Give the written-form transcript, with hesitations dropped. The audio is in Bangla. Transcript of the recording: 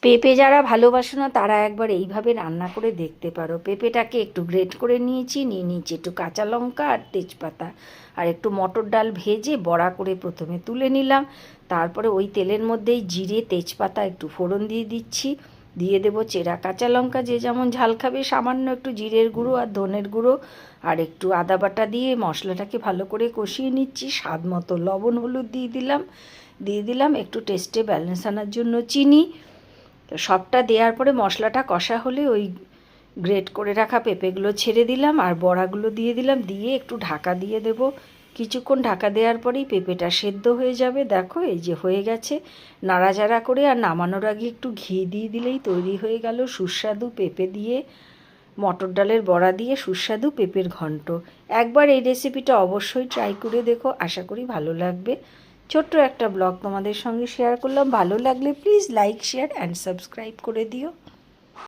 পেঁপে যারা ভালোবাসো না তারা একবার এইভাবে রান্না করে দেখতে পারো। পেঁপেটাকে একটু গ্রেট করে নিয়েছি একটু কাঁচা লঙ্কা আর তেজপাতা, আর একটু মটর ডাল ভেজে বড়া করে প্রথমে তুলে নিলাম। তারপরে ওই তেলের মধ্যেই জিরে তেজপাতা একটু ফোড়ন দিয়ে দিচ্ছি, দিয়ে দেবো চেরা কাঁচা লঙ্কা, যে যেমন ঝাল খাবে, সামান্য একটু জিরের গুঁড়ো আর ধনের গুঁড়ো আর একটু আদা বাটা দিয়ে মশলাটাকে ভালো করে কষিয়ে নিচ্ছি। স্বাদ মতো লবণ হলুদ দিয়ে দিলাম একটু টেস্টে ব্যালেন্স আনার জন্য চিনি। তো সবটা দেওয়ার পরে মশলাটা কষা হলে ওই গ্রেট করে রাখা পেঁপেগুলো ছেড়ে দিলাম আর বড়াগুলো দিয়ে দিলাম, দিয়ে একটু ঢাকা দিয়ে দেব। কিছুক্ষণ ঢাকা দেওয়ার পরেই পেঁপেটা সেদ্ধ হয়ে যাবে। দেখো এই যে হয়ে গেছে। নাড়াচাড়া করে আর নামানোর আগে একটু ঘি দিয়ে দিলেই তৈরি হয়ে গেল সুস্বাদু পেঁপে দিয়ে মটর ডালের বড়া দিয়ে সুস্বাদু পেঁপের ঘন্ট। একবার এই রেসিপিটা অবশ্যই ট্রাই করে দেখো, আশা করি ভালো লাগবে। ছোট্ট একটা ব্লগ তোমাদের সঙ্গে শেয়ার করলাম, ভালো লাগলে please like share and subscribe করে দিও।